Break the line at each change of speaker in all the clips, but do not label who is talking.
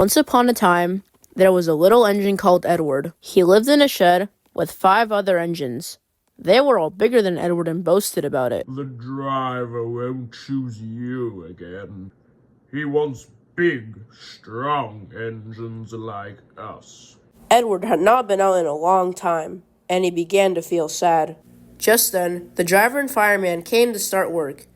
Once upon a time, there was a little engine called Edward. He lived in a shed with 5 other engines. They were all bigger than Edward and boasted about it.
The driver won't choose you again. He wants big, strong engines like us.
Edward had not been out in a long time, and he began to feel sad. Just then, the driver and fireman came to start work.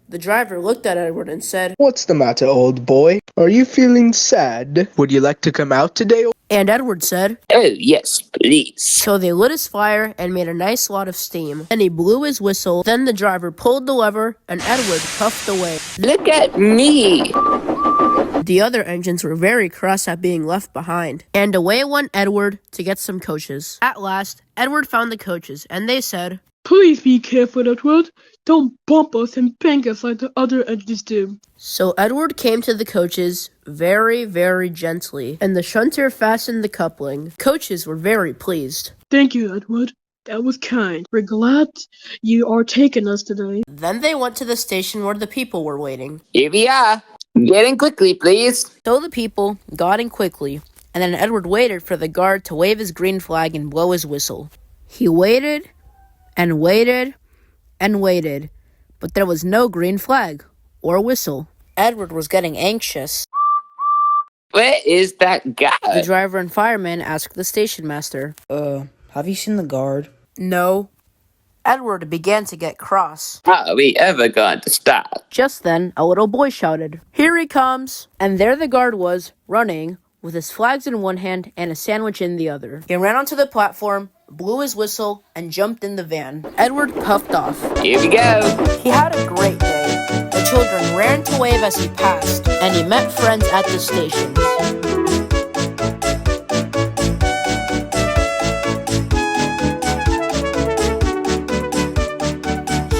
The driver looked at Edward and said,
"What's the matter, old boy? Are you feeling sad? Would you like to come out today?"
And Edward said,
"Oh, yes, please."
So they lit his fire and made a nice lot of steam. Then he blew his whistle. Then the driver pulled the lever, and Edward puffed away.
Look at me.
The other engines were very cross at being left behind. And away went Edward to get some coaches. At last, Edward found the coaches, and they said,
"Please be careful, Edward. Don't bump us and bang us like the other engines do."
So Edward came to the coaches very, very gently, and the shunter fastened the coupling. Coaches were very pleased.
"Thank you, Edward. That was kind. We're glad you are taking us today."
Then they went to the station where the people were waiting.
Here we are. Get in quickly, please.
So the people got in quickly, and then Edward waited for the guard to wave his green flag and blow his whistle. He waited and waited and waited, but there was no green flag or whistle. Edward was getting anxious.
Where is that guy?
The driver and fireman asked the station master.
Have you seen the guard?"
No. Edward began to get cross.
How are we ever going to stop?
Just then, a little boy shouted, "Here he comes!" And there the guard was, running, with his flags in one hand and a sandwich in the other. He ran onto the platform, blew his whistle, and jumped in the van. Edward puffed off.
Here we go.
He had a great day. The children ran to wave as he passed, and he met friends at the station.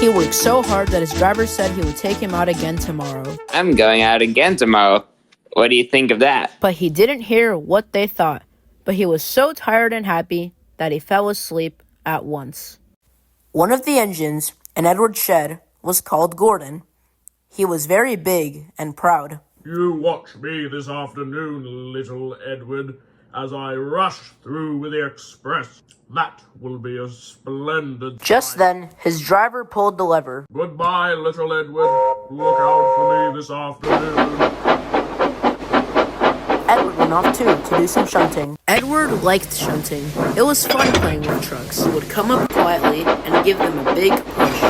He worked so hard that his driver said he would take him out again tomorrow.
I'm going out again tomorrow. What do you think of that?
But he didn't hear what they thought. But he was so tired and happy that he fell asleep at once. One of the engines in Edward's shed was called Gordon. He was very big and proud.
You watch me this afternoon, little Edward, as I rush through with the express. That will be a splendid
Just
sight.
then, his driver pulled the lever.
Goodbye, little Edward. Look out for me this afternoon.
Edward went off too to do some shunting. Edward liked shunting. It was fun playing with trucks. He would come up quietly and give them a big push.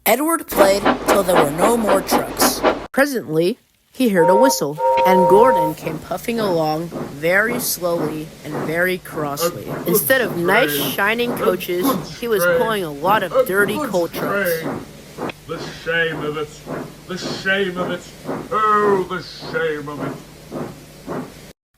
Edward played till there were no more trucks. Presently, he heard a whistle, and Gordon came puffing along very slowly and very crossly. Instead of nice shining coaches, he was pulling a lot of dirty coal trucks.
The shame of it. The shame of it. Oh, the shame of it.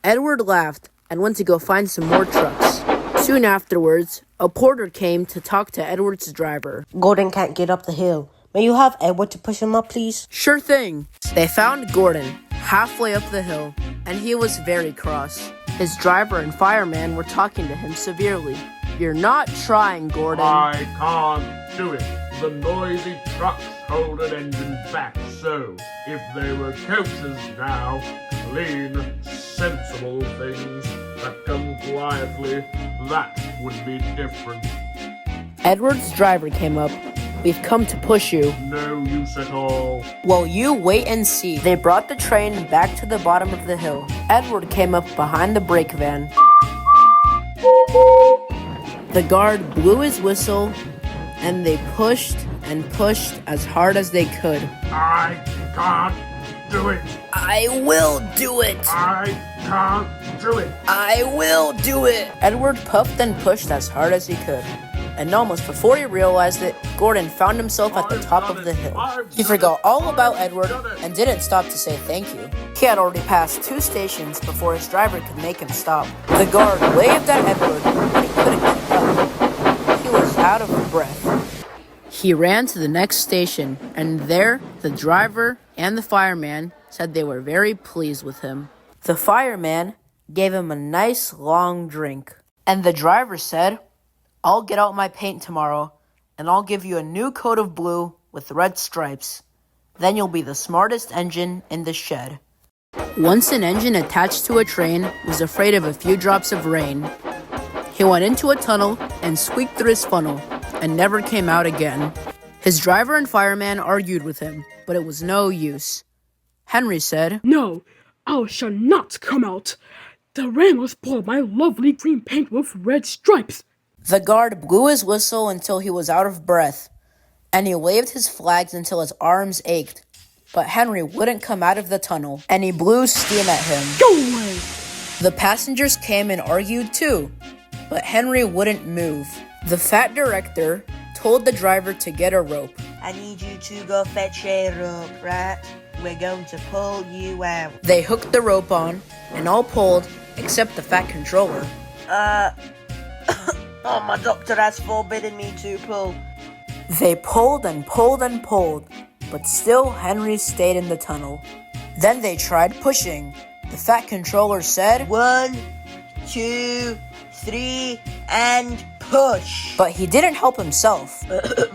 Edward laughed and went to go find some more trucks. Soon afterwards, a porter came to talk to Edward's driver.
"Gordon can't get up the hill. May you have Edward to push him up, please?"
Sure thing. They found Gordon halfway up the hill, and he was very cross. His driver and fireman were talking to him severely. "You're not trying, Gordon."
I can't do it. The noisy trucks hold an engine back, so if they were coaches now, clean, sensible things that come quietly, that would be different.
Edward's driver came up. "We've come to push you."
No use at all.
"Well, you wait and see." They brought the train back to the bottom of the hill. Edward came up behind the brake van. The guard blew his whistle, and they pushed and pushed as hard as they could.
I can't do it.
"I will do it!
I can't do it.
I will do it!" Edward puffed and pushed as hard as he could. And almost before he realized it, Gordon found himself at the top of the hill. He forgot all about Edward and didn't stop to say thank you. He had already passed 2 stations before his driver could make him stop. The guard waved at Edward, but he couldn't keep up. He was out of breath. He ran to the next station, and there the driver and the fireman said they were very pleased with him. The fireman gave him a nice long drink, and the driver said, "I'll get out my paint tomorrow, and I'll give you a new coat of blue with red stripes. Then you'll be the smartest engine in the shed." Once an engine attached to a train was afraid of a few drops of rain. He went into a tunnel and squeaked through his funnel and never came out again. His driver and fireman argued with him, but it was no use. Henry said,
No, I shall not come out. The rain will spoil my lovely green paint with red stripes.
The guard blew his whistle until he was out of breath, and he waved his flags until his arms ached. But Henry wouldn't come out of the tunnel, and he blew steam at him.
Go away!
The passengers came and argued too, but Henry wouldn't move. The fat director told the driver to get a rope.
I need you to go fetch a rope, right? We're going to pull you out.
They hooked the rope on, and all pulled except the fat controller.
Oh, my doctor has forbidden me to pull.
They pulled and pulled and pulled, but still Henry stayed in the tunnel. Then they tried pushing. The fat controller said,
1, 2, 3, and push.
but he didn't help himself.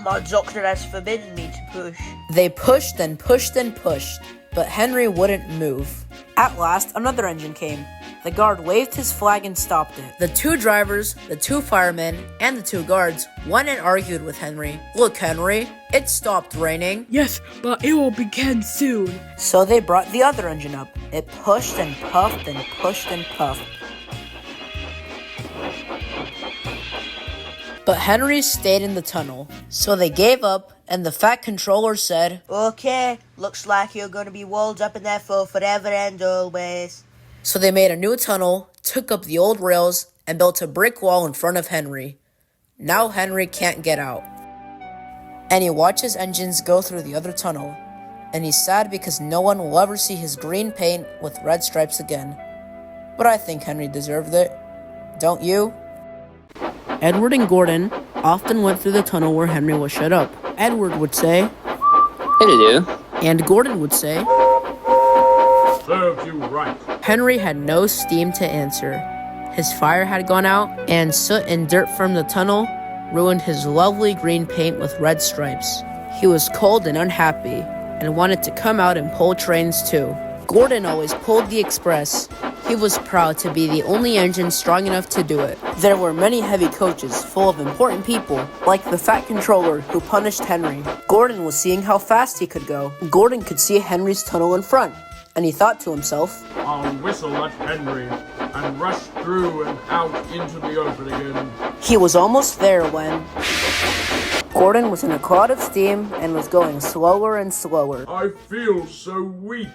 My doctor has forbidden me to push.
They pushed and pushed and pushed, but Henry wouldn't move. At last, another engine came. The guard waved his flag and stopped it. The two drivers, the two firemen, and the two guards went and argued with Henry. Look, Henry, it stopped raining.
Yes, but it will begin soon.
So they brought the other engine up. It pushed and puffed and pushed and puffed. But Henry stayed in the tunnel. So they gave up, and the fat controller said,
Okay, looks like you're going to be walled up in there for forever and always.
So they made a new tunnel, took up the old rails, and built a brick wall in front of Henry. Now Henry can't get out. And he watches engines go through the other tunnel. And he's sad because no one will ever see his green paint with red stripes again. But I think Henry deserved it. Don't you? Edward and Gordon often went through the tunnel where Henry was shut up. Edward would say,
Hello.
and Gordon would say,
Serves you right.
Henry had no steam to answer. His fire had gone out, and soot and dirt from the tunnel ruined his lovely green paint with red stripes. He was cold and unhappy, and wanted to come out and pull trains too. Gordon always pulled the express. He was proud to be the only engine strong enough to do it. There were many heavy coaches full of important people, like the fat controller who punished Henry. Gordon was seeing how fast he could go. Gordon could see Henry's tunnel in front, and he thought to himself,
I'll whistle at Henry and rush through and out into the open again.
he was almost there when Gordon was in a cloud of steam and was going slower and slower.
I feel so weak.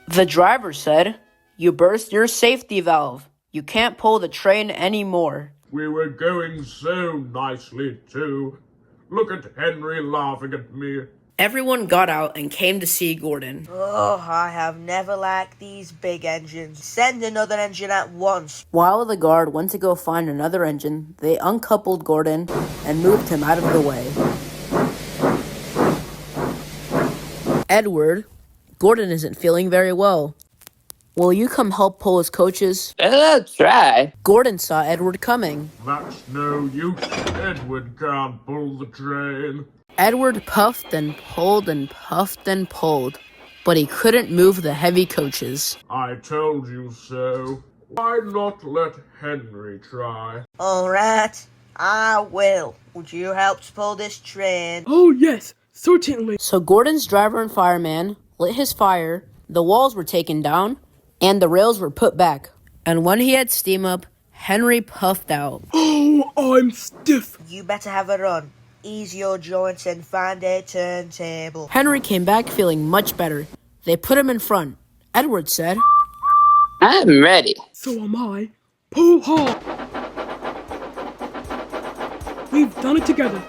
The driver said, You burst your safety valve. You can't pull the train anymore.
We were going so nicely, too. Look at Henry laughing at me.
Everyone got out and came to see Gordon.
Oh, I have never liked these big engines. Send another engine at once.
While the guard went to go find another engine, they uncoupled Gordon and moved him out of the way. Edward, Gordon isn't feeling very well. Will you come help pull his coaches?
I'll try.
Gordon saw Edward coming.
That's no use. Edward can't pull the train.
Edward puffed and pulled and puffed and pulled, but he couldn't move the heavy coaches.
I told you so. Why not let Henry try?
All right, I will. Would you help to pull this train?
Oh yes, certainly.
So Gordon's driver and fireman lit his fire, the walls were taken down, and the rails were put back. And when he had steam up, Henry puffed out.
Oh, I'm stiff.
You better have a run. Ease your joints and find a turntable.
Henry came back feeling much better. They put him in front. Edward said,
I'm ready.
So am I. Pull hard. We've done it together.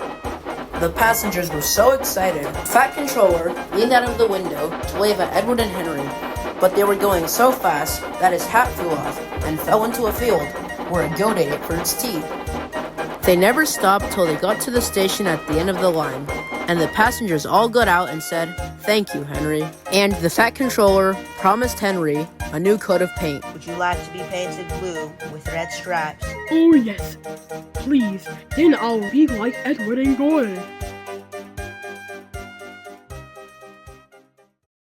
The passengers were so excited. Fat Controller leaned out of the window to wave at Edward and Henry, but they were going so fast that his hat flew off and fell into a field where a goat ate it for its teeth. They never stopped till they got to the station at the end of the line, and the passengers all got out and said, Thank you, Henry. And the Fat Controller promised Henry a new coat of paint.
Would you like to be painted blue with red stripes?
Oh yes. Please, then I'll be like Edward and Gordon.